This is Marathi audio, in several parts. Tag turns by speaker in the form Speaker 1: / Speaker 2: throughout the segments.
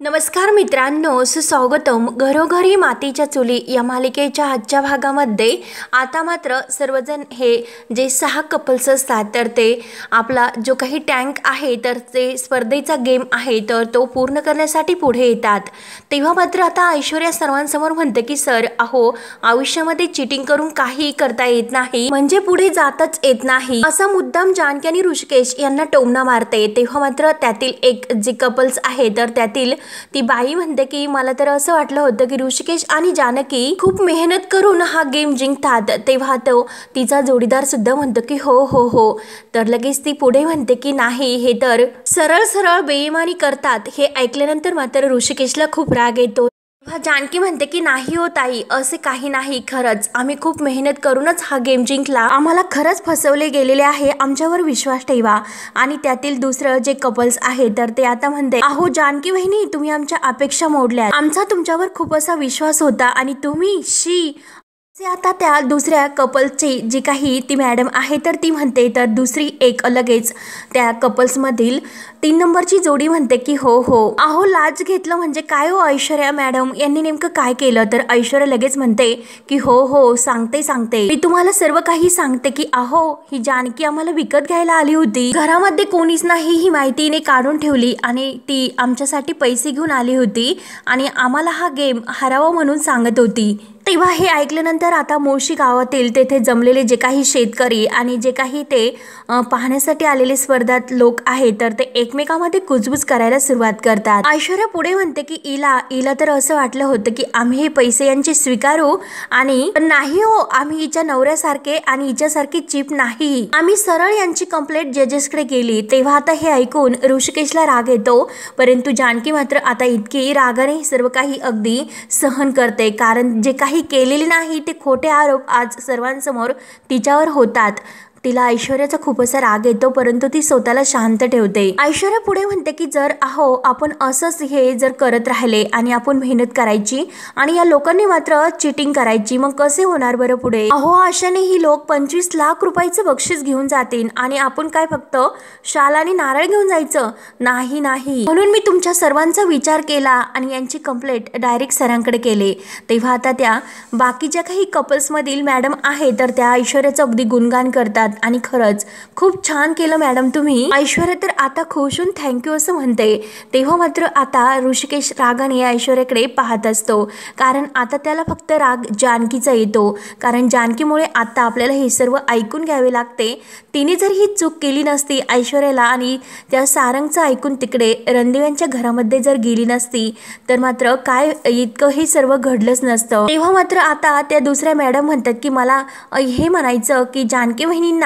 Speaker 1: नमस्कार मित्रांनो, सुस्वागतम घरोघरी मातीच्या चुली या मालिकेच्या आजच्या भागामध्ये आता मात्र सर्वजण हे जे 6 कपल्स असतात तर ते आपला जो काही टँक आहे तर ते स्पर्धेचा गेम आहे तर तो पूर्ण करण्यासाठी पुढे येतात। तेव्हा मात्र आता ऐश्वर्या सर्वांसमोर म्हणते की सर अहो, आयुष्यामध्ये चीटिंग करून काही करता येत नाही, म्हणजे पुढे जातच येत नाही, असा मुद्दाम जानकी आणि ऋषिकेश यांना टोमणा मारते। तेव्हा मात्र त्यातील एक जे कपल्स आहे तर त्यातील ती बाई म्हणते की मला तर असं वाटलं होतं की ऋषिकेश आणि जानकी खूप मेहनत करून हा गेम जिंकतात। तेव्हा तो तिचा जोडीदार सुद्धा म्हणतो की हो हो हो, तर लगेच ती पुढे म्हणते की नाही, हे तर सरळ सरळ बेईमानी करतात। हे ऐकल्यानंतर मात्र ऋषिकेशला खूप राग येतो। जानकी म्हणते की नाही हो ताई, असे काही नाही, खरंच आम्ही खूप मेहनत करूनच हा गेम जिंकला, आम्हाला खरंच फसवले गेलेले आहे, आमच्यावर विश्वास ठेवा। आणि त्यातील दुसरं जे कपल्स आहे तर ते आता म्हणते अहो जानकी वहिनी, तुम्ही आमच्या अपेक्षा मोडल्या, आमचा तुमच्यावर खूप असा विश्वास होता आणि तुम्ही आता त्या दुसऱ्या कपलची जी काही ती मॅडम आहे तर ती म्हणते, तर दुसरी एक लगेच त्या कपल्स मधील 3 नंबरची जोडी म्हणते की हो हो, अहो लाज घेतलं म्हणजे काय हो ऐश्वर्या मॅडम, यांनी नेमकं काय केलं? तर ऐश्वर्या लगेच म्हणते की हो हो, सांगते मी तुम्हाला सर्व काही सांगते की अहो, ही जानकी आम्हाला विकत घ्यायला आली होती, घरामध्ये कोणीच नाही ही माहितीने काढून ठेवली आणि ती आमच्यासाठी पैसे घेऊन आली होती आणि आम्हाला हा गेम हरावा म्हणून सांगत होती। तेव्हा हे ऐकल्यानंतर आता मुळशी गावातील तेथे जमलेले जे काही शेतकरी आणि जे काही ते पाहण्यासाठी आलेले स्पर्धात लोक आहेत तर ते एकमेकांमध्ये कुजबुज करायला सुरुवात करतात। ऐश्वर्या पुढे म्हणते की इला तर असं वाटलं होतं की आम्ही हे पैसे यांचे स्वीकारू, आणि नाही हो, आम्ही हिच्या नवऱ्यासारखे आणि हिच्यासारखी चीप नाही, आम्ही सरळ यांची कंप्लेंट जजेसकडे केली। तेव्हा आता हे ऐकून ऋषिकेशला राग येतो, परंतु जानकी मात्र आता इतकी रागाने सर्व काही अगदी सहन करते, कारण जे काही केलेले नाही ते खोटे आरोप आज सर्वांसमोर तिच्यावर होतात। तिला ऐश्वर्याचा खूप असा राग येतो, परंतु ती स्वतःला शांत ठेवते। ऐश्वर्या पुढे म्हणते की जर अहो आपण असंच हे जर करत राहिले आणि आपण मेहनत करायची आणि या लोकांनी मात्र चिटिंग करायची, मग कसे होणार बरं पुढे? अहो अशाने ही लोक 25 लाख रुपयाचं बक्षीस घेऊन जातील आणि आपण काय फक्त शाल आणि नारळ घेऊन जायचं? नाही, म्हणून मी तुमच्या सर्वांचा विचार केला आणि यांची कंप्लेंट डायरेक्ट सरांकडे केले। तेव्हा आता त्या बाकीच्या काही कपल्स मधील मॅडम आहे तर त्या ऐश्वर्याचं अगदी गुणगान करतात आणि खरंच खूप छान केलं मॅडम तुम्ही। ऐश्वर्या तर आता खुश होऊन थँक्यू असं म्हणते। तेव्हा मात्र आता ऋषिकेश रागाने ऐश्वर्याकडे पाहत असतो, कारण आता त्याला फक्त राग जानकीचा येतो, कारण जानकीमुळे आता आपल्याला हे सर्व ऐकून घ्यावे लागते। तिने जर ही चूक केली नसती ऐश्वर्याला आणि त्या सारंगचं ऐकून तिकडे रणदिव्यांच्या घरामध्ये जर गेली नसती तर मात्र काय इतकं हे सर्व घडलंच नसतं। तेव्हा मात्र आता त्या दुसऱ्या मॅडम म्हणतात की मला हे म्हणायचं की जानकी वहिनी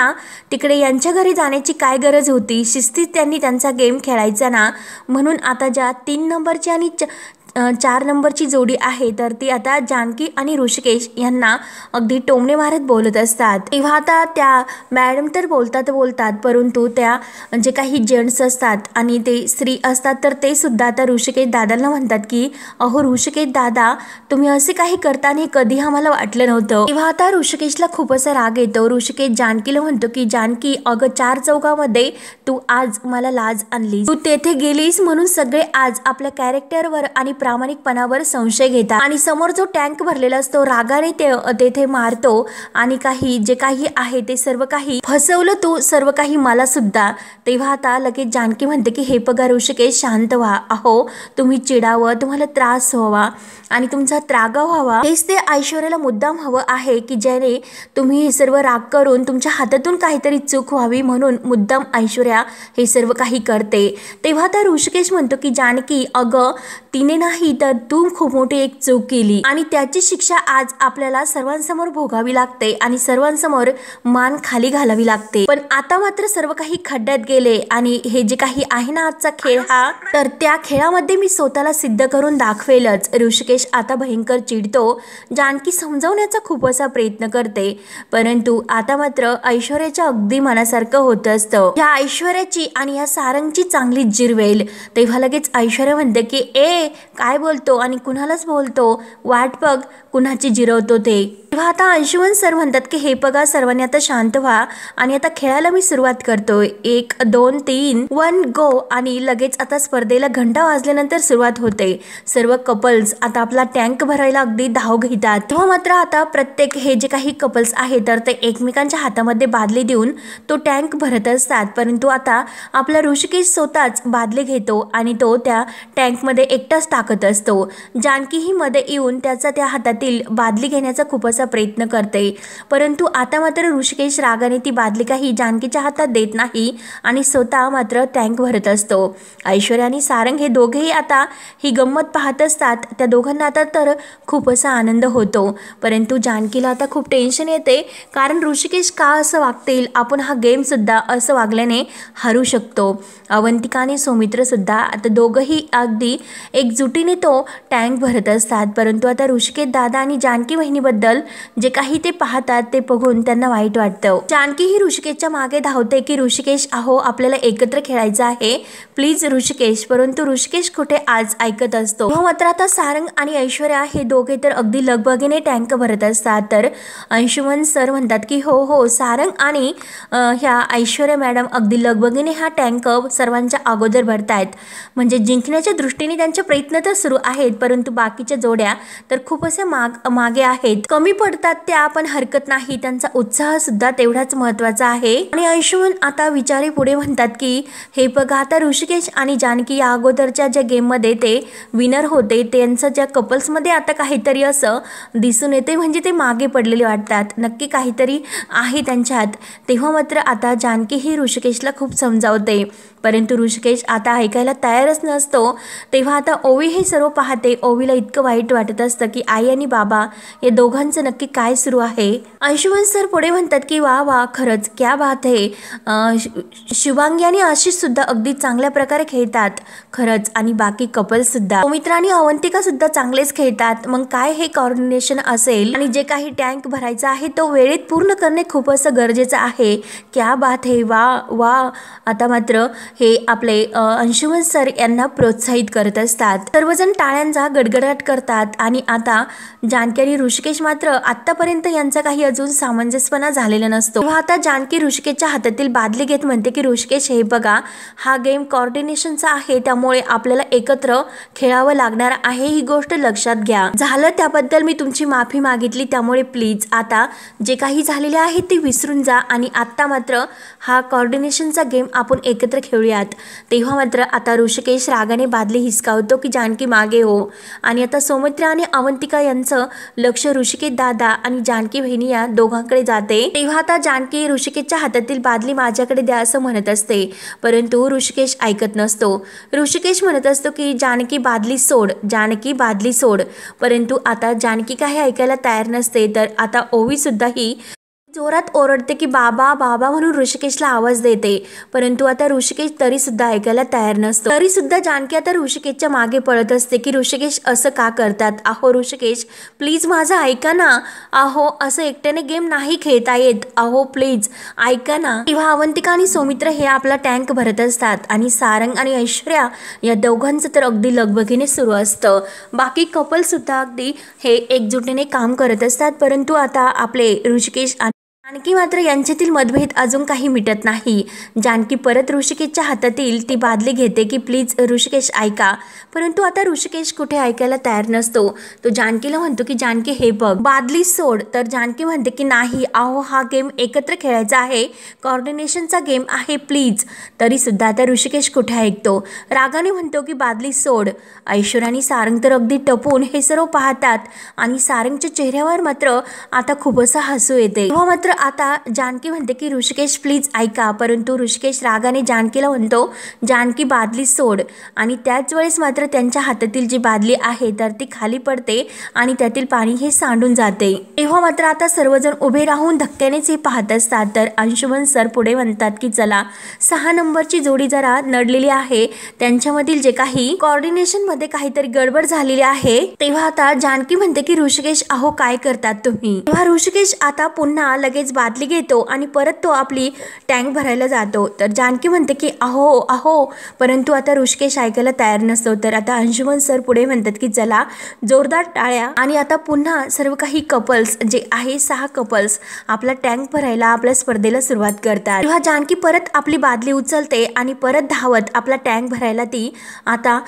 Speaker 1: तिकडे यांच्या घरी जाण्याची काय गरज होती, शिस्तीत त्यांनी त्यांचा गेम खेळायचा ना। म्हणून आता ज्या 3 नंबरची आणि 4 नंबरची जोडी आहे तर ती आता जानकी आणि ऋषिकेश यांना अगदी टोमणे मारत बोलत असतात। तेव्हा आता त्या मॅडम तर बोलतात, परंतु त्या जे काही जेंट्स असतात आणि ते स्त्री असतात तर ते सुद्धा आता ऋषिकेश दादांना म्हणतात की अहो ऋषिकेश दादा, तुम्ही असे काही करताना कधी आम्हाला वाटलं नव्हतं। तेव्हा आता ऋषिकेशला खूप असा राग येतो। ऋषिकेश जानकीला म्हणतो की जानकी, अगं 4 चौघामध्ये तू आज मला लाज आणलीस, तू तेथे गेलीस म्हणून सगळे आज आपल्या कॅरेक्टरवर आणि प्रामाणिकपणावर संशय घेतात आणि समोर जो टँक भरलेला असतो रागाने तेथे मारतो आणि काही जे काही आहे ते सर्व काही फसवलं तू, सर्व काही मला सुद्धा। तेव्हा आता लगेच जानकी म्हणते की हे बघा ऋषिकेश, शांत व्हा, अहो तुम्ही चिडावं, तुम्हाला त्रास व्हावा आणि तुमचा त्रागा व्हावा, हेच ते ऐश्वर्याला मुद्दाम हवं आहे की ज्याने तुम्ही हे सर्व राग करून तुमच्या हातातून काहीतरी चूक व्हावी, म्हणून मुद्दाम ऐश्वर्या हे सर्व काही करते। तेव्हा तर ऋषिकेश म्हणतो की जानकी, अगं तिने नाही तर तू खूप मोठी एक चूक केली आणि त्याची शिक्षा आज आपल्याला सर्वांसमोर भोगावी लागते आणि सर्वांसमोर मान खाली घालावी लागते। पण आता मात्र सर्व काही खड्ड्यात गेले आणि हे जे काही आहे ना आजचा खेळ हा, तर त्या खेळामध्ये मी स्वतःला सिद्ध करून दाखवेलच। ऋषिकेश आता भयंकर चिडतो। जानकी समजावण्याचा खूप असा प्रयत्न करते, परंतु आता मात्र ऐश्वर्याच्या अगदी मनासारखं होत असतं। ह्या ऐश्वर्याची आणि या सारंगची चांगली जिरवेल। तेव्हा लगेच ऐश्वर्या म्हणते की काय बोलतो आणि कुणालाच बोलतो, वाट बघ कुणाची जिरवतो ते. तेव्हा आता अंशुमन सर म्हणतात की हे बघा सर्वांनी आता शांत व्हा आणि आता खेळायला मी सुरुवात करतोय. 1 2 3 1 गो. आणि लगेच आता स्पर्धेला घंटा वाजल्यानंतर सुरुवात होते. सर्व कपल्स आता आपला टँक भरायला अगदी धाव घेतात. तेव्हा मात्र आता प्रत्येक हे जे काही कपल्स आहेत तर ते एकमेकांच्या हातामध्ये बादली देऊन तो टँक भरत असतात. परंतु आता आपला ऋषिकेश स्वतःच बादली घेतो आणि तो त्या टँकमध्ये एकटाच टाकत असतो. जानकी ही मध्ये येऊन त्याचा त्या हातातील बादली घेण्याचा खूप असा प्रयत्न करते. परंतु आता मात्र ऋषिकेश रागाने ती बादली काही जानकीच्या हातात देत नाही आणि स्वतः मात्र टँक भरत असतो. ऐश्वर्या आणि सारंग हे दोघेही आता ही गंमत पाहत असतात. त्या दोघांना आता तर खूप असा आनंद होतो. परंतु जानकीला आता खूप टेन्शन येते, कारण ऋषिकेश का असं वागतील, आपण हा गेम सुद्धा असं वागल्याने हरू शकतो. अवंतिका आणि सौमित्र सुद्धा आता दोघंही अगदी एकजुटीने तो टँक भरत असतात. परंतु आता ऋषिकेश दादा आणि जानकी बहिणीबद्दल जे काही ते पाहतात ते बघून त्यांना वाईट वाटतं. जानकी ही ऋषिकेशच्या मागे धावते की ऋषिकेश अहो आपल्याला एकत्र खेळायचं आहे, प्लीज ऋषिकेश. परंतु ऋषिकेश कुठे आज ऐकत असतो. मात्र आता सारंग आणि ऐश्वर्या हे दोघे तर अगदी लगबगीने टँक भरत असतात. तर अंशुमन सर म्हणतात की हो सारंग आणि ह्या ऐश्वर्या मॅडम अगदी लगबगीने हा टँक सर्वांच्या अगोदर भरतायत. म्हणजे जिंकण्याच्या दृष्टीने त्यांचे प्रयत्न तर सुरू आहेत, परंतु बाकीच्या जोड्या तर खूप असे मागे आहेत. कमी पडतात त्या पण हरकत नाही, त्यांचा उत्साह सुद्धा तेवढाच महत्वाचा आहे. आणि अंशुमन आता विचारी पुढे म्हणतात की हे बघा आता ऋषिकेश आणि जानकी या अगोदरच्या ज्या गेममध्ये ते विनर होते, त्यांचं ज्या कपल्समध्ये आता काहीतरी असं दिसून येते, म्हणजे ते मागे पडलेले वाटतात. नक्की काहीतरी आहे त्यांच्यात. तेव्हा मात्र आता जानकी ही ऋषिकेशला खूप समजावते, परंतु ऋषिकेश आता ऐकायला तयारच नसतो. तेव्हा आता ओवी हे सर्व पाहते. ओवीला इतकं वाईट वाटत असतं की आई आणि बाबा या दोघांचं नक्की काय सुरू आहे. अंशुमन सर पुढे म्हणतात की वा खरंच क्या बात आहे. शुभांगी आणि आशिष सुद्धा अगदी चांगल्या प्रकारे खेळतात खरंच, आणि बाकी कपल सुद्धा सौमित्र आणि अवंतिका सुद्धा चांगलेच खेळतात. मग काय हे कोऑर्डिनेशन असेल, आणि जे काही टँक भरायचा आहे तो वेळेत पूर्ण करणे खूप असं गरजेचं आहे. क्या बात है, वा. आता मात्र हे आपले अंशुमन सर यांना प्रोत्साहित करत असतात. सर्वजण टाळ्यांचा गडगडाट करतात. आणि आता जानकी आणि ऋषिकेश मात्र आतापर्यंत यांचा काही अजून सामंजस्यपणा झालेला नसतो. तेव्हा आता जानकी ऋषिकेशच्या हातातील बादली घेत म्हणते की ऋषिकेश हे बघा हा गेम कोऑर्डिनेशनचा आहे, त्यामुळे आपल्याला एकत्र खेळावं लागणार आहे, ही गोष्ट लक्षात घ्या. झालं त्याबद्दल मी तुमची माफी मागितली, त्यामुळे प्लीज आता जे काही झालेले आहे ते विसरून जा आणि आता मात्र हा कोऑर्डिनेशनचा गेम आपण एकत्र खेळूयात. तेव्हा मात्र आता ऋषिकेश रागाने बादली हिसकावतो की जानकी मागे हो. आणि आता सौमित्र आणि अवंतिका यांचं लक्ष ऋषिकेश दादा आणि जानकी बहिणी या दोघांकडे जाते. तेव्हा आता जानकी ऋषिकेशच्या हातातील बादली माझ्याकडे द्या असं म्हणत असते, परंतु ऋषिकेश ऐकत नसतो. ऋषिकेश म्हणत असतो की जानकी बादली सोड. परंतु आता जानकी काही ऐकायला तयार नसते. तर आता ओवी सुद्धा ही जोरात ओरडते की बाबा म्हणून ऋषिकेशला आवाज देते, परंतु आता ऋषिकेश तरी सुद्धा ऐकायला तयार नसतो. तरी सुद्धा जानकी आता ऋषिकेशच्या मागे पळत असते की ऋषिकेश असं का करतात. अहो ऋषिकेश प्लीज माझं ऐका ना, अहो असं एकट्याने गेम नाही खेळता येत, अहो प्लीज ऐका ना. तेव्हा अवंतिका आणि सौमित्र हे आपला टँक भरत असतात आणि सारंग आणि ऐश्वर्या या दोघांचं तर अगदी लगबगीने सुरू असतं. बाकी कपल सुद्धा अगदी हे एकजुटीने काम करत असतात. परंतु आता आपले ऋषिकेश जानकी मात्र यांच्यातील मतभेद अजून काही मिटत नाही. जानकी परत ऋषिकेशच्या हातातील ती बादली घेते की प्लीज ऋषिकेश ऐका, परंतु आता ऋषिकेश कुठे ऐकायला तयार नसतो. तो जानकीला म्हणतो की जानकी हे बघ बादली सोड. तर जानकी म्हणते की नाही, अहो हा गेम एकत्र खेळायचा आहे, कोऑर्डिनेशनचा गेम आहे, प्लीज. तरी सुद्धा आता ऋषिकेश कुठे ऐकतो. रागाने म्हणतो की बादली सोड. ऐश्वर्या आणि सारंग तर अगदी टपून हे सर्व पाहतात आणि सारंगच्या चेहऱ्यावर मात्र आता खूप असं हसू येते. तेव्हा मात्र आता जानकी म्हणते की ऋषिकेश प्लीज ऐका, परंतु ऋषिकेश रागाने जानकीला म्हणतो जानकी बादली सोड. आणि त्याच वेळेस मात्र त्यांच्या हातातील जी बादली आहे तर ती खाली पडते आणि त्यातील पाणी हे सांडून जाते. तेव्हा मात्र आता सर्वजण उभे राहून धक्क्यानेच हे पाहत असतात. तर अंशुमन सर पुढे म्हणतात की चला 6 नंबरची जोडी जरा नडलेली आहे, त्यांच्यामधील जे काही कोऑर्डिनेशन मध्ये काहीतरी गडबड झालेली आहे. तेव्हा आता जानकी म्हणते की ऋषिकेश अहो काय करतात तुम्ही. तेव्हा ऋषिकेश आता पुन्हा लगेच लगेच बादली घेतो आणि परत तो आपली टँक भरायला जातो। तर जानकी म्हणते की अहो अहो, परंतु आता ऋषिकेश ऐकायला तयार नसतो। तर आता अंशुमन सर पुढे म्हणतात की चला जोरदार टाळ्या, आणि आता पुन्हा सर्व काही कपल्स जे आहे 6 कपल्स आपला टँक भरायला आपल्या स्पर्धेला सुरुवात करतात। तेव्हा जानकी परत आपली बादली उचलते आणि परत धावत आपला टँक भरायला ती आता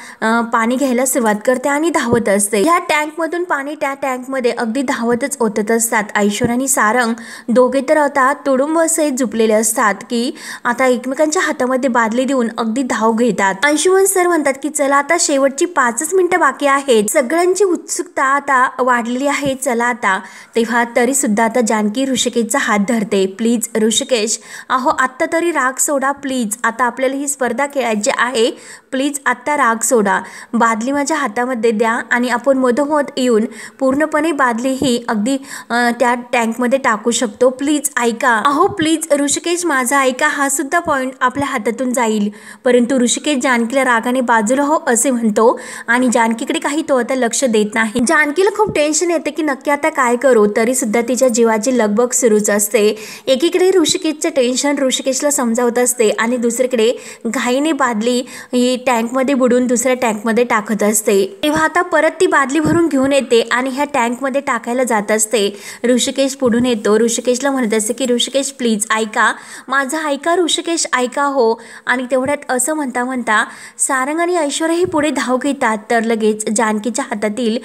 Speaker 1: पाणी घ्यायला सुरुवात करते आणि धावत असते। ह्या टँक मधून पाणी त्या टँक मध्ये अगदी धावतच ओतत असतात। ऐश्वर्या आणि सारंग दोघे तर आता तुडुंब असे झुपलेले असतात की आता एकमेकांच्या हातामध्ये बादली देऊन अगदी धाव घेतात। अंशुमन सर म्हणतात की चला आता शेवटची 5 मिनिटं बाकी आहेत, सगळ्यांची उत्सुकता आता वाढलेली आहे, चला आता। तेव्हा तरी सुद्धा आता जानकी ऋषिकेशचा हात धरते। प्लीज ऋषिकेश, अहो आत्ता तरी राग सोडा प्लीज, आता आपल्याला ही स्पर्धा खेळायची आहे, प्लीज आत्ता राग सोडा, बादली माझ्या हातामध्ये द्या आणि आपण मधोमध येऊन पूर्णपणे बादली ही अगदी त्या टँकमध्ये टाकू शकतो, प्लीज ऐका, अहो प्लीज ऋषिकेश माझा ऐका, हा सुद्धा पॉईंट आपल्या हातातून जाईल। परंतु ऋषिकेश जानकीला रागाने बाजूला हो असे म्हणतो आणि जानकीकडे काही तो आता लक्ष देत नाही। जानकीला खूप टेन्शन येते की नक्की आता काय करू, तरी सुद्धा तिच्या जीवाची लगबग सुरूच असते। एकीकडे ऋषिकेशचे टेन्शन ऋषिकेशला समजावत असते आणि दुसरीकडे घाईने बादली ही टँकमध्ये बुडून दुसऱ्या टँकमध्ये टाकत असते। तेव्हा आता परत ती बादली भरून घेऊन येते आणि ह्या टँकमध्ये टाकायला जात असते। ऋषिकेश पुढून येतो, ऋषिकेशला म्हणत असते की ऋषिकेश प्लीज ऐका, माझा ऐका ऋषिकेश ऐका हो। आणि तेवढ्यात असं म्हणता म्हणता सारंग आणि ऐश्वर्या ही पुढे धाव घेतात। तर लगेच जानकीच्या हातातील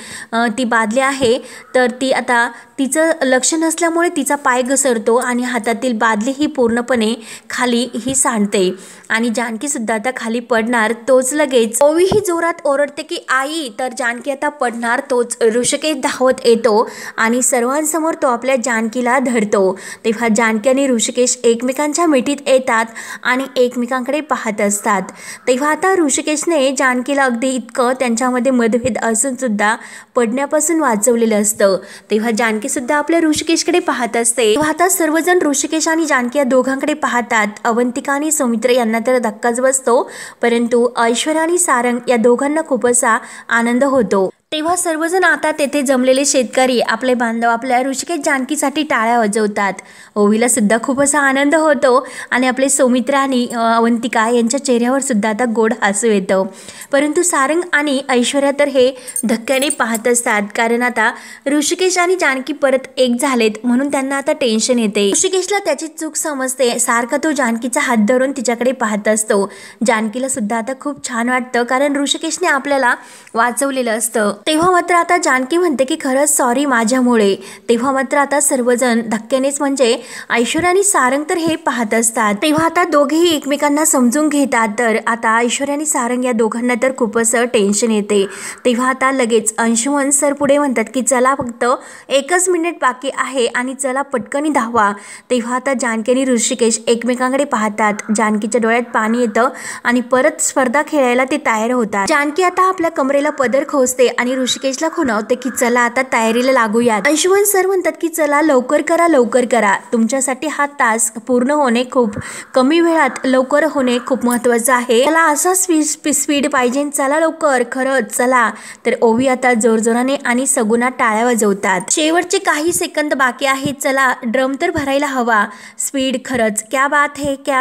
Speaker 1: ती बादली आहे तर ती आता तिचं लक्ष नसल्यामुळे तिचा पाय घसरतो आणि हातातील बादली ही पूर्णपणे खाली ही सांडते आणि जानकी सुद्धा आता खाली पडणार। तोच लगेच ओवी ही जोरात ओरडते की आई, तर जानकी आता पडणार। तोच ऋषिकेश धावत येतो आणि सर्वांसमोर तो आपल्या जानकीला धरतो। तेव्हा जानकी आणि ऋषिकेश एकमेकांच्या मिठीत येतात आणि एकमेकांकडे पाहत असतात। तेव्हा आता ऋषिकेशने जानकीला अगदी इतकं त्यांच्यामध्ये मतभेद असून सुद्धा पडण्यापासून वाचवलेलं असतं। तेव्हा जानकी सुद्धा आपल्या ऋषिकेशकडे पाहत असते। तेव्हा आता सर्वजण ऋषिकेश आणि जानकी या दोघांकडे पाहतात। अवंतिका आणि सौमित्र यांना तर धक्काच बसतो, परंतु ऐश्वर्या आणि सारंग या दोघांना खूप असा आनंद होतो। तेव्हा सर्वजण आता तेथे जमलेले शेतकरी आपले बांधव आपल्या ऋषिकेश जानकीसाठी टाळ्या वाजवतात। ओवीला सुद्धा खूप असा आनंद होतो आणि आपले सौमित्र आणि अवंतिका यांच्या चेहऱ्यावर सुद्धा आता गोड हसू येतं। परंतु सारंग आणि ऐश्वर्या तर हे धक्क्याने पाहत असतात, कारण आता ऋषिकेश आणि जानकी परत एक झालेत म्हणून त्यांना आता टेन्शन येते। ऋषिकेशला त्याची चूक समजते, सारखा तो जानकीचा हात धरून तिच्याकडे पाहत असतो। जानकीला सुद्धा आता खूप छान वाटतं, कारण ऋषिकेशने आपल्याला वाचवलेलं असतं। तेव्हा मात्र आता जानकी म्हणते की खरंच सॉरी माझ्यामुळे। तेव्हा मात्र आता सर्वजण धक्क्यानेच म्हणजे ऐश्वर्या आणि सारंग तर हे पाहत असतात। तेव्हा आता दोघेही एकमेकांना समजून घेतात। तर आता ऐश्वर्या आणि सारंग या दोघांना तर खूप असं टेन्शन येते। तेव्हा आता लगेच अंशुमन सर पुढे म्हणतात की चला फक्त 1 मिनिट बाकी आहे आणि चला पटकनी धावा। तेव्हा आता जानकी आणि ऋषिकेश एकमेकांकडे पाहतात। जानकीच्या डोळ्यात पाणी येतं आणि परत स्पर्धा खेळायला ते तयार होतात। जानकी आता आपल्या कमरेला पदर खोचते आणि ऋषिकेशला खुणावते की चला आता तयारीला लागूयात। अंशुमन सर म्हणतात की चला लवकर करा, तुमच्यासाठी हा तास पूर्ण होणे खूप कमी वेळात लवकर होणे खूप महत्त्वाचं आहे, चला असा स्पीड पाहिजे, चला लवकर खरंच चला। तर ओवी आता जोरजोराने आणि सगुना टाळ्या वाजवतात। शेवटचे काही सेकंद बाकी आहेत, चला ड्रम तर भरायला हवा, स्पीड खरंच क्या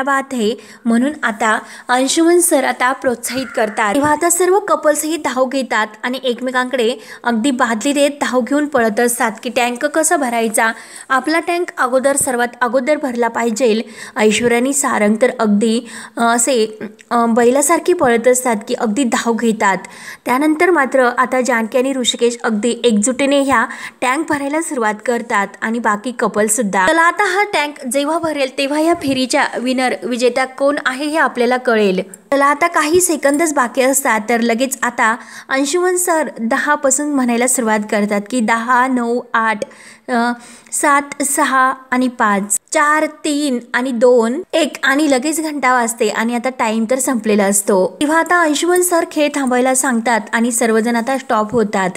Speaker 1: बात है म्हणून आता अंशुमन सर आता प्रोत्साहित करतात। तेव्हा आता सर्व कपल्स ही धाव घेतात आणि एकमेकांकडे अगदी बादली देत धाव घेऊन पळत असतात की टँक कसा भरायचा, आपला टँक सर्वात अगोदर भरला पाहिजे। ऐश्वर्या आणि सारंग तर अगदी असे बैलासारखी पळत असतात की अगदी धाव घेतात। त्यानंतर मात्र आता जानकी आणि ऋषिकेश अगदी एकजुटीने ह्या टँक भरायला सुरुवात करतात आणि बाकी कपल सुद्धा। चला आता हा टँक जेव्हा भरेल तेव्हा या फेरीच्या विजेता कोण आहे हे आपल्याला कळेल। चला आता काही सेकंदच बाकी असतात। तर लगेच आता अंशुमन सर 10 पासून म्हणायला सुरुवात करतात की 10, 9, 8, 7, 6 आणि 5, 4, 3 आणि 2, 1 आणि लगेच घंटा वाजते आणि आता टाइम तर संपलेला असतो। तेव्हा आता अंशुमन सर खेळ थांबायला सांगतात आणि सर्वजण आता स्टॉप होतात।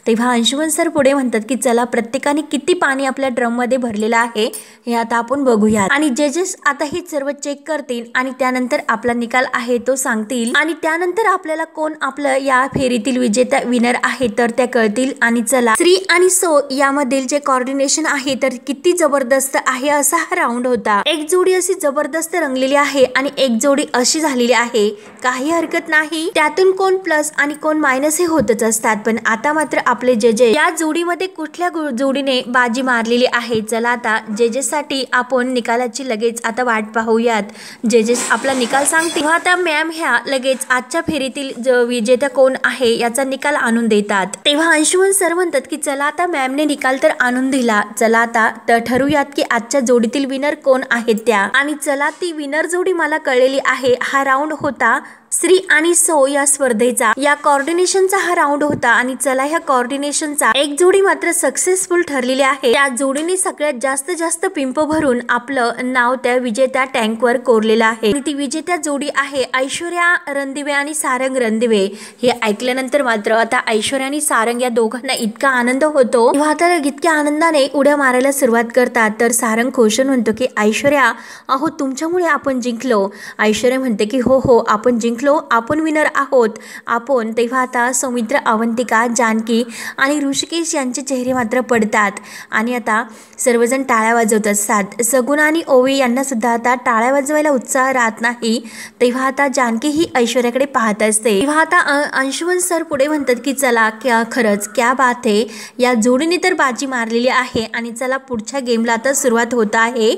Speaker 1: तेव्हा अंशुमन सर पुढे म्हणतात की चला प्रत्येकाने किती पाणी आपल्या ड्रम मध्ये भरलेलं आहे हे आता आपण बघूया आणि जजेस आता हे सर्व चेक करतील आणि त्यानंतर आपला निकाल आहे तो सांगतील आणि त्यानंतर आपल्याला कोण आपलं या फेरीतील विजेता विनर आहे तर त्या कळतील। आणि चला श्री आणि सो यामधील जे कोऑर्डिनेशन आहे तर किती जबरदस्त आहे असा हा राऊंड होता। एक जोडी अशी जबरदस्त रंगलेली आहे आणि एक जोडी अशी झालेली आहे, काही हरकत नाही, त्यातून कोण प्लस आणि कोण मायनस हे होतच असतात। पण आता मात्र आपले जे या जोडीमध्ये कुठल्या जोडीने बाजी मारलेली आहे। चला आता जे साठी आपण निकालाची लगेच आता वाट पाहूयात। जे आपला निकाल सांगते तेव्हा आता मॅम ह्या लगेच आजच्या फेरीतील विजेता कोण आहे याचा निकाल आणून देतात। तेव्हा अंशुमन सर म्हणतात की चला आता मॅमने निकाल तर आणून दिला, चला आता ठरवूयात की आजच्या जोडीतील विनर कोण आहेत त्या। आणि चला ती विनर जोडी मला कळलेली आहे। हा राऊंड होता श्री आणि सो या स्पर्धेचा, या कोऑर्डिनेशनचा हा राऊंड होता। आणि चला ह्या कोऑर्डिनेशनचा एक जोडी मात्र सक्सेसफुल ठरलेली आहे। त्या जोडीने सगळ्यात जास्त पिंप भरून आपलं नाव त्या विजेत्या टँकवर कोरलेलं आहे। आणि ती विजेत्या जोडी आहे ऐश्वर्या रणदिवे आणि सारंग रणदिवे। हे ऐकल्यानंतर मात्र आता ऐश्वर्या आणि सारंग या दोघांना इतका आनंद होतो तेव्हा आता इतक्या आनंदाने उड्या मारायला सुरुवात करतात। तर सारंग खोशून म्हणतो की ऐश्वर्या अहो तुमच्यामुळे आपण जिंकलो। ऐश्वर्या म्हणते की हो आपण जिंकलो, आपण विनर आहोत आपण। तेव्हा आता सौमित्र, अवंतिका, जानकी आणि ऋषिकेश यांचे चेहरे मात्र पडतात आणि आता सर्वजण टाळ्या वाजवत असतात। सगुण आणि ओवी यांना सुद्धा आता टाळ्या वाजवायला उत्साह राहत नाही। तेव्हा आता जानकी ही ऐश्वर्याकडे पाहत असते। तेव्हा आता अंशुमन सर पुढे म्हणतात की चला खरंच क्या बात आहे, या जोडीने तर बाजी मारलेली आहे आणि चला पुढच्या गेमला आता सुरुवात होत आहे।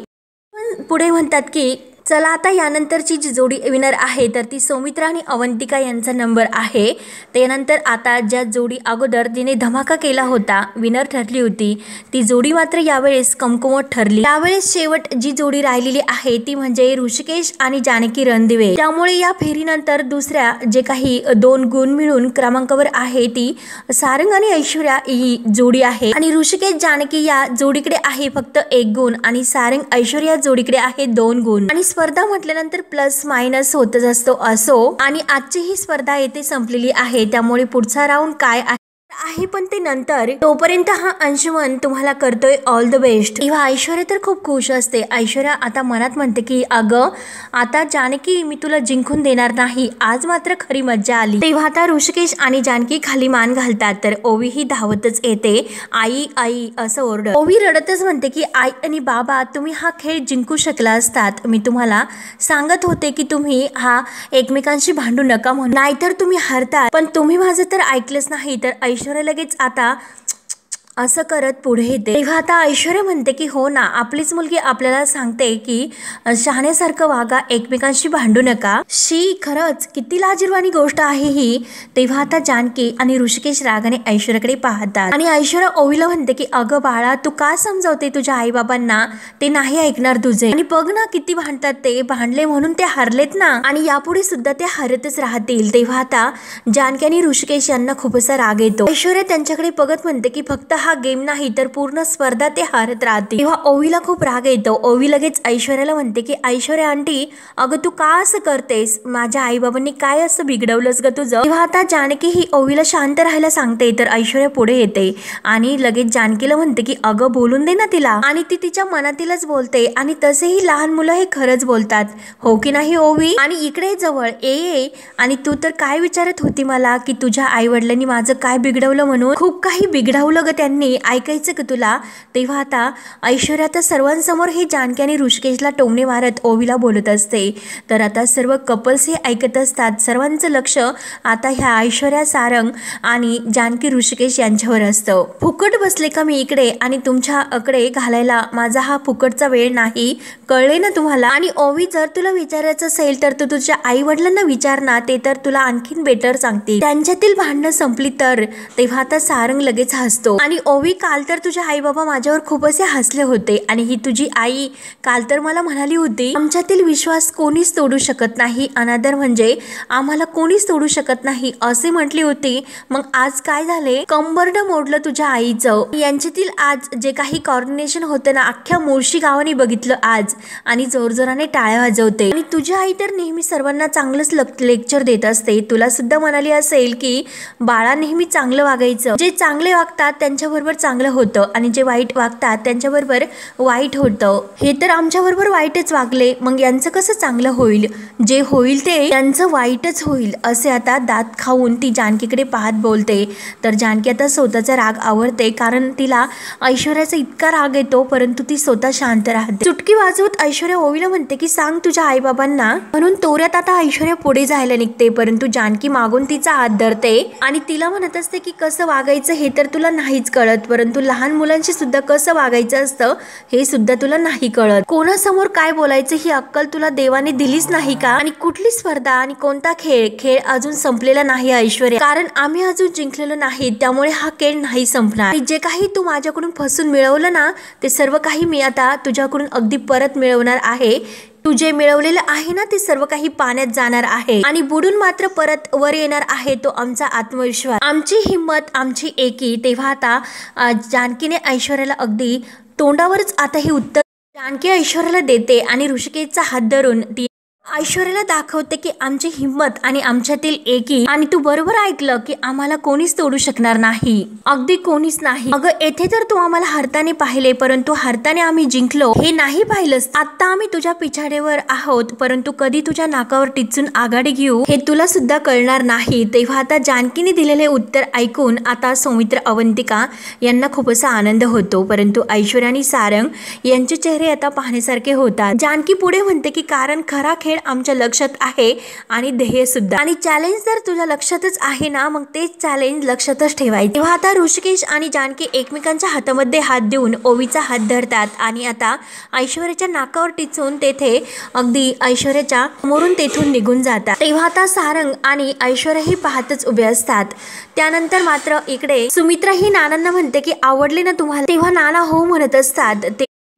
Speaker 1: पुढे म्हणतात की चला आता यानंतरची जी जोडी विनर आहे तर ती सौमित्रा आणि अवंतिका यांचा नंबर आहे। त्यानंतर आता ज्या जोडी अगोदर जिने धमाका केला होता, विनर ठरली होती, ती जोडी मात्र यावेळेस कमकुवत ठरली। यावेळेस शेवट जी जोडी राहिलेली आहे ती म्हणजे ऋषिकेश आणि जानकी रणदिवे। त्यामुळे या फेरीनंतर दुसऱ्या जे काही 2 गुण मिळून क्रमांकावर आहे ती सारंग आणि ऐश्वर्या ही जोडी आहे। आणि ऋषिकेश जानकी या जोडीकडे आहे फक्त 1 गुण आणि सारंग ऐश्वर्या जोडीकडे आहे 2 गुण। आणि स्पर्धा म्हटल्यानंतर प्लस मायनस होतच असो आणि आजची ही स्पर्धा येथे संपलेली आहे। त्यामुळे पुढचा राऊंड काय आहे पण ते नंतर, तोपर्यंत हा अंशुमन तुम्हाला करतोय ऑल द बेस्ट। तेव्हा ऐश्वर्या तर खूप खुश असते। ऐश्वर्या आता मनात म्हणते की अगं आता जानकी मी तुला जिंकून देणार नाही, आज मात्र खरी मज्जा आली। तेव्हा आता ऋषिकेश आणि जानकी खाली मान घालतात तर ओवी ही धावतच येते, आई आई असं ओरडत। ओवी रडतच म्हणते की आई आणि बाबा तुम्ही हा खेळ जिंकू शकला असतात, मी तुम्हाला सांगत होते की तुम्ही हा एकमेकांशी भांडू नका म्हणून, नाहीतर तुम्ही हरता, पण तुम्ही माझं तर ऐकलंच नाही। तर ऐश्वर्या लगेच आता असं करत पुढे येते। तेव्हा आता ऐश्वर्या म्हणते की हो ना, आपलीच मुलगी आपल्याला सांगते की शहाण्यासारखं वागा, एकमेकांशी भांडू नका। शी खरंच किती लाजिरवाणी गोष्ट आहे ही। तेव्हा आता जानकी आणि ऋषिकेश रागाने ऐश्वर्याकडे पाहतात आणि ऐश्वर्या ओवीला म्हणते की अगं बाळा तू का समजावते तुझ्या आई बाबांना, ते नाही ऐकणार तुझे, आणि बघ ना किती भांडतात, ते भांडले म्हणून ते हारलेत ना आणि यापुढे सुद्धा ते हरतच राहतील। तेव्हा आता जानकी आणि ऋषिकेश यांना खूप असा राग येतो। ऐश्वर्या त्यांच्याकडे बघत म्हणते की फक्त हा गेम नाही तर पूर्ण स्पर्धा ते हारत राहतील। तेव्हा ओवीला खूप राग येतो। ओवी लगेच ऐश्वर्याला म्हणते की ऐश्वर्या आंटी अगं तू का असं करतेस, माझ्या आई बाबांनी काय असं बिघडवलंस ग तुझं। तेव्हा आता जानकी ही ओवीला शांत राहायला सांगते तर ऐश्वर्या पुढे येते आणि लगेच जानकीला म्हणते की अगं बोलून दे ना तिला, आणि ती तिच्या मनातीलच बोलते आणि तसेही लहान मुलं हे खरंच बोलतात, हो की नाही ओवी। आणि इकडे जवळ ये आणि तू तर काय विचारत होती मला की तुझ्या आई वडिलांनी माझं काय बिघडवलं म्हणून, खूप काही बिघडवलं ग त्यांनी, ऐकायचं का तुला। तेव्हा आता ऐश्वर्या तर सर्वांसमोर हे जानकी आणि ऋषिकेशला टोमणे मारत ओवीला बोलत असते। तर आता सर्व कपल्स हे ऐकत असतात, सर्वांचं लक्ष आता ह्या ऐश्वर्या, सारंग आणि जानकी ऋषिकेश यांच्यावर असतं। फुकट बसले का मी इकडे आणि तुमच्याकडे घालायला माझा हा फुकटचा वेळ नाही, कळले ना तुम्हाला। आणि ओवी जर तुला विचारायचं असेल तर तू तुझ्या आई वडिलांना विचार ना, ते तर तुला आणखीन बेटर सांगतील, त्यांच्यातील भांडणं संपली तर। तेव्हा आता सारंग लगेच हसतो आणि ओवी काल तर तुझे आई बाबा माझ्यावर खूप असे हसले होते आणि ही तुझी आई काल तर मला म्हणाली होती आमच्यातील विश्वास कोणीच तोडू शकत नाही, अनादर म्हणजे आम्हाला कोणीच तोडू शकत नाही असे म्हटली होती। मग आज काय झाले, कंबरड मोडलं तुझ्या आईचं। यांच्यातील आज जे काही कोऑर्डिनेशन होतं ना, अख्ख्या मुळशी गावाने बघितलं आज आणि जोरजोराने टाळ्या वाजवते। आणि तुझी आई तर नेहमी सर्वांना चांगलंच लेक्चर देत असते, तुला सुद्धा म्हणाली असेल की बाळा नेहमी चांगलं वागायचं, जे चांगले वागतात त्यांच्यावर आमच्याबरोबर चांगलं होतं आणि जे वाईट वागतात त्यांच्याबरोबर वाईट होतं. हे तर आमच्याबरोबर वाईटच वागले, मग यांचं कसं चांगलं होईल? जे होईल ते यांचं वाईटच होईल असे आता दात खाऊन ती जानकीकडे पाहत बोलते. तर जानकी आता स्वतःचा राग आवरते, कारण तिला ऐश्वर्याचा इतका राग येतो, परंतु ती स्वतः शांत राहते. चुटकी वाजवत ऐश्वर्या ओवीला म्हणते की सांग तुझ्या आईबाबांना. म्हणून तोऱ्यात आता ऐश्वर्या पुढे जायला निघते, परंतु जानकी मागून तिचा हात धरते आणि तिला म्हणत असते की कसं वागायचं हे तर तुला नाहीच कळत, परंतु लहान मुलांशी सुद्धा कसं वागायचं असतं हे सुद्धा तुला नाही कळत. कोणासमोर काय बोलायचं ही अक्कल तुला देवाने दिलीच नाही का? आणि कुठली स्पर्धा आणि कोणता खेळ अजून संपलेला नाही ऐश्वर्या, कारण आम्ही अजून जिंकलेलो नाही, त्यामुळे हा खेळ नाही संपणार. जे काही तू माझ्याकडून फसून मिळवलं ना ते सर्व काही मी आता तुझ्याकडून अगदी परत मिळवणार आहे. तू जे मिळवलेलं आहे ना ते सर्व काही पाण्यात जाणार आहे आणि बुडून मात्र परत वर येणार आहे तो आमचा आत्मविश्वास, आमची हिंमत, आमची एकी. तेव्हा आता जानकीने ऐश्वर्याला अगदी तोंडावरच आता हे उत्तर जानकी ऐश्वर्याला देते आणि ऋषिकेशचा हात धरून ती ऐश्वर्याला दाखवते की आमची हिंमत आणि आमच्यातील एकी, आणि तू बरोबर ऐकलं की आम्हाला कोणीच तोडू शकणार नाही, अगदी कोणीच नाही. अगं येथे तर तू आम्हाला हरताने पाहिले, परंतु हरताने आम्ही जिंकलो हे नाही पाहिलंस. आता आम्ही तुझ्या पिछाडीवर आहोत, परंतु कधी तुझ्या नाकावर टिचून आघाडी घेऊ हे तुला सुद्धा कळणार नाही. तेव्हा आता जानकीने दिलेले उत्तर ऐकून आता सौमित्र, अवंतिका यांना खूप असा आनंद होतो, परंतु ऐश्वर्या आणि सारंग यांचे चेहरे आता पाहण्यासारखे होतात. जानकी पुढे म्हणते की कारण खरा खेळ आमच्या लक्षात आहे आणि ध्येय सुद्धा, आणि चॅलेंज जर तुझ्या लक्षातच आहे ना मग तेच चॅलेंज लक्षातच ठेवायचे. तेव्हा आता ऋषिकेश आणि जानकी एकमेकांच्या हातामध्ये हात देऊन ओवीचा हात धरतात आणि आता ऐश्वर्याच्या नाकावर टिचून तेथे अगदी ऐश्वर्याच्या समोरून तेथून निघून जातात. तेव्हा आता सारंग आणि ऐश्वर्या ही पाहतच उभे असतात. त्यानंतर मात्र इकडे सुमित्रा ही नानांना म्हणते की आवडले ना तुम्हाला? तेव्हा नाना हो म्हणत असतात.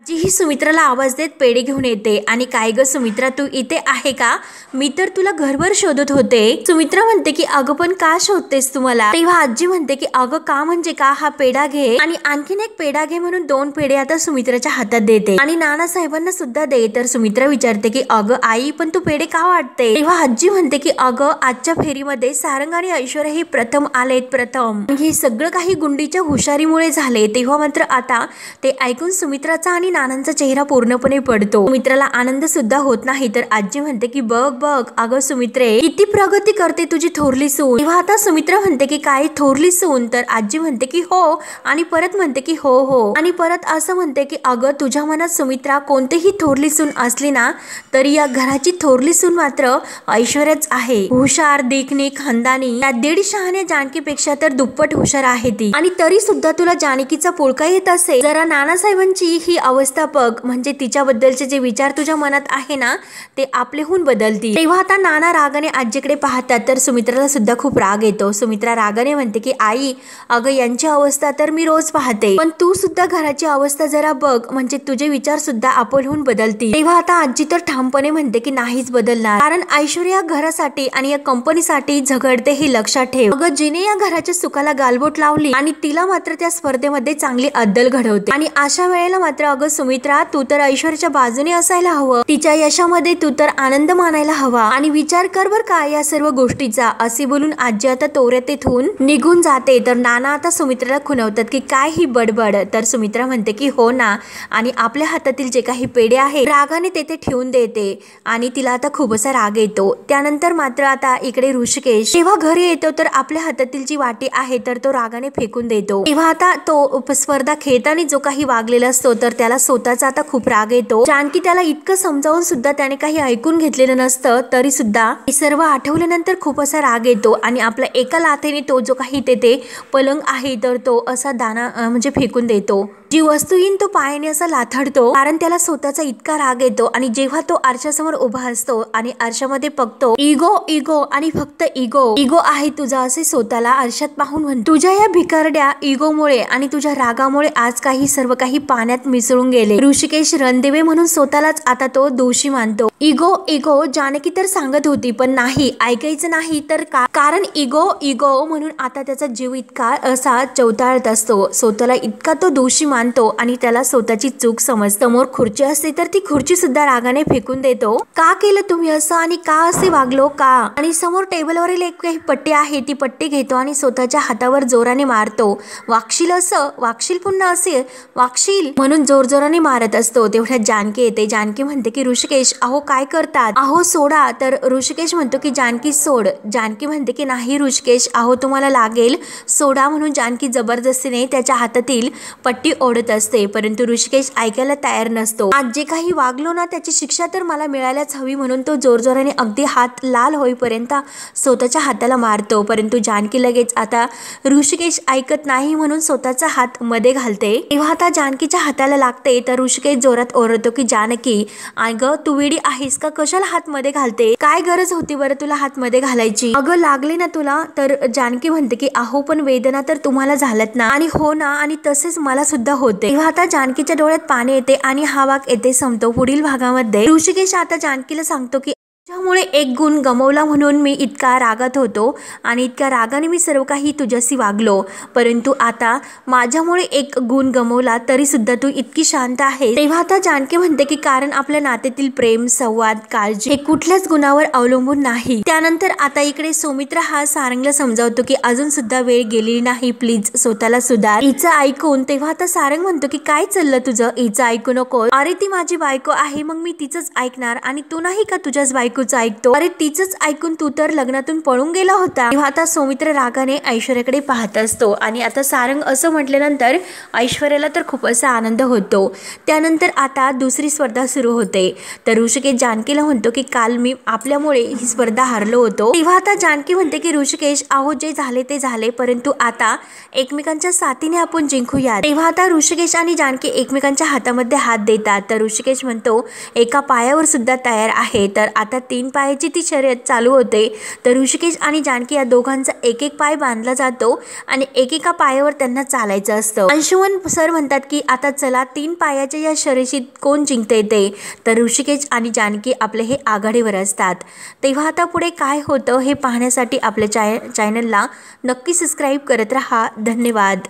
Speaker 1: ही सुमित्राला आवाज देत पेढे घेऊन येते आणि काय ग सुमित्रा तू इथे आहे का? मी तर तुला घरभर शोधत होते. सुमित्रा म्हणते की अगं पण का शोधतेस तुम्हाला? तेव्हा आजी म्हणते की अगं का म्हणजे का, हा पेढा घे आणि आणखीन एक पेढा घे, म्हणून 2 पेढे आता सुमित्राच्या हातात देते आणि नाना साहेबांना सुद्धा दे. तर सुमित्रा विचारते की अगं आई पण तू पेढे का वाटते? तेव्हा आजी म्हणते की अगं आजच्या फेरीमध्ये सारंग आणि ऐश्वर्या हे प्रथम आलेत, प्रथम. हे सगळं काही गुंडीच्या हुशारीमुळे झाले. तेव्हा मात्र आता ते ऐकून सुमित्राचा आणि नानांचा चेहरा पूर्णपणे पडतो. सुमित्राला आनंद सुद्धा होत नाही. तर आजी म्हणते की बघ बघ अगं सुमित्रे किती प्रगती करते तुझी थोरली सून. तेव्हा आता सुमित्रा म्हणते की काय थोरली सून? तर आजी म्हणते की हो आणि परत म्हणते की हो हो आणि परत असं म्हणते की अगं तुझ्या मनात सुमित्रा कोणतीही थोरली सून असली ना तरी या घराची थोरली सून मात्र ऐश्वर्याच आहे. हुशार, देखणी, खानदानी, या 1.5 शहाण्या जानकीपेक्षा तर दुप्पट हुशार आहे ती, आणि तरी सुद्धा तुला जानकीचा पुळका येत असेल. जरा नानासाहेबांची ही अवस्था बघ, म्हणजे तिच्याबद्दलचे जे विचार तुझ्या मनात आहे ना ते आपलेहून बदलतील. तेव्हा आता नाना रागाने आजीकडे पाहतात. तर सुमित्राला सुद्धा खूप राग येतो. सुमित्रा रागाने म्हणते की आई अगं यांची अवस्था तर मी रोज पाहते, पण तू सुद्धा घराची अवस्था जरा बघ, म्हणजे तुझे विचार सुद्धा आपलहून बदलतील. तेव्हा आता आजी तर ठामपणे म्हणते की नाहीच बदलणार, कारण ऐश्वर्या घरासाठी आणि या कंपनीसाठी झगडते हे लक्षात ठेव. अगं जिने या घराच्या सुखाला गालबोट लावली आणि तिला मात्र त्या स्पर्धेमध्ये चांगली अद्दल घडवते, आणि अशा वेळेला मात्र अगं सुमित्रा तू तर ऐश्वर्याच्या बाजूने असायला हवं, तिच्या यशामध्ये तू तर आनंद मानायला हवा आणि विचार कर बर का या सर्व गोष्टीचा. असे बोलून आजी आता तोऱ्यात तेथून निघून जाते. तर नाना आता सुमित्राला खुणवतात की काय ही बडबड. तर सुमित्रा म्हणते की हो ना, आणि आपल्या हातातील जे काही पेढे आहे रागाने तेथे ठेवून देते आणि तिला आता खूप असा राग येतो. त्यानंतर मात्र आता इकडे ऋषिकेश तेव्हा घरी येतो. तर आपल्या हातातील जी वाटी आहे तर तो रागाने फेकून देतो. तेव्हा आता तो स्पर्धा खेळताना जो काही वागलेला असतो तर त्याला स्वतःचा आता खूप राग येतो. जानकी त्याला इतकं समजावून सुद्धा त्याने काही ऐकून घेतलेलं नसतं, तरी सुद्धा हे सर्व आठवल्यानंतर खूप असा राग येतो आणि आपल्या एका लाथेने तो जो काही तेथे पलंग आहे तर तो असा दाना म्हणजे फेकून देतो. जी वस्तू येईन तो पायाने असा लाथडतो, कारण त्याला स्वतःचा इतका राग येतो. आणि जेव्हा तो आरशासमोर उभा असतो आणि आरशामध्ये बघतो इगो इगो आणि फक्त इगो इगो आहे तुझा असे स्वतःला आरशात पाहून म्हणतो, तुझ्या या भिकारड्या इगोमुळे आणि तुझ्या रागामुळे आज काही सर्व काही पाण्यात मिसळून गेले. ऋषिकेश रणदेवे म्हणून स्वतःलाच आता तो दोषी मानतो. इगो इगो जानकी तर सांगत होती, पण नाही, ऐकायचं नाही तर कारण इगो इगो म्हणून आता त्याचा जीव इतका असा चवताळत असतो, स्वतःला इतका तो दोषी मानतो आणि त्याला स्वतःची चूक समजतो. समोर खुर्ची असते तर ती खुर्ची सुद्धा रागाने फेकून देतो. का केलं तुम्ही असं आणि का असे वागलो का? आणि समोर टेबलवरील एक काही पट्टी आहे, ती पट्टी घेतो आणि स्वतःच्या हातावर जोराने मारतो. वागशील असं, वागशील पुन्हा असे, वागशील म्हणून जोरजोराने मारत असतो. तेवढ्यात जानकी येते. जानकी म्हणते की ऋषिकेश अहो काय करतात, अहो सोडा. तर ऋषिकेश म्हणतो की जानकी सोड. जानकी म्हणते की नाही ऋषिकेश, अहो तुम्हाला लागेल, सोडा. म्हणून जानकी जबरदस्तीने त्याच्या हातातील पट्टी ओढत असते, परंतु ऋषिकेश ऐकायला तयार नसतो. आज जे काही वागलो ना त्याची शिक्षा तर मला मिळायलाच हवी, म्हणून तो जोरजोराने अगदी हात लाल होईपर्यंत स्वतःच्या हाताला मारतो. परंतु जानकी लगेच आता ऋषिकेश ऐकत नाही म्हणून स्वतःचा हात मध्ये घालते. तेव्हा आता जानकीच्या हाताला लागते तर ऋषिकेश जोरात ओरडतो की जानकी अगं तू वेडी आहेस का, कशाला हात मध्ये घालते, काय गरज होती बरं तुला हात मध्ये घालायची, अगं लागले ना तुला. तर जानकी म्हणते की अहो पण वेदना तर तुम्हाला झाल्यात ना, आणि हो ना, आणि तसेच मला सुद्धा होते. तेव्हा आता जानकीच्या डोळ्यात पाणी येते आणि हा वाक येथे संपतो. पुढील भागामध्ये ऋषिकेश आता जानकीला सांगतो की त्यामुळे एक गुण गमावला म्हणून मी इतका रागात होतो आणि इतक्या रागाने मी सर्व काही तुझ्याशी वागलो, परंतु आता माझ्यामुळे एक गुण गमावला तरी सुद्धा तू इतकी शांत आहे. तेव्हा आता जानकी म्हणते की कारण आपल्या नात्यातील प्रेम, संवाद, काळजी हे कुठल्याच गुणावर अवलंबून नाही. त्यानंतर आता इकडे सौमित्र हा सारंगला समजावतो की अजून सुद्धा वेळ गेलेली नाही, प्लीज स्वतःला सुधार. हिचं ऐकून तेव्हा आता सारंग म्हणतो की काय चाललं तुझं, हिचं ऐकू नको. अरे ती माझी बायको आहे, मग मी तिचंच ऐकणार आणि तू नाही का तुझ्याच बायको ऐकतो. अरे तिचंच ऐकून तू तर लग्नातून पळून गेला होता. तेव्हा आता सौमित्र रागाने ऐश्वर्याकडे पाहत असतो आणि आता सारंग असं म्हटल्यानंतर ऐश्वर्याला तर खूप असा आनंद होतो. त्यानंतर आता दुसरी स्पर्धा सुरू होते. तर ऋषिकेश जानकीला म्हणतो की काल मी आपल्यामुळे ही स्पर्धा हारलो होतो. तेव्हा आता जानकी म्हणते की ऋषिकेश अहो जे झाले ते झाले, परंतु आता एकमेकांच्या साथीने आपण जिंकूया. तेव्हा आता ऋषिकेश आणि जानकी एकमेकांच्या हातामध्ये हात देतात. तर ऋषिकेश म्हणतो एका पायावर सुद्धा तयार आहे. तर आता 3 पायाची ती शर्यत चालू होते. तर ऋषिकेश आणि जानकी या दोघांचा एक एक पाय बांधला जातो आणि एकेका पायावर त्यांना चालायचं असतं. अंशुमन सर म्हणतात की आता चला 3 पायाच्या या शर्यतीत कोण जिंकते ते. तर ऋषिकेश आणि जानकी आपले हे आघाडीवर असतात. तेव्हा आता पुढे काय होतं हे पाहण्यासाठी आपल्या चॅनलला नक्की सबस्क्राईब करत राहा. धन्यवाद.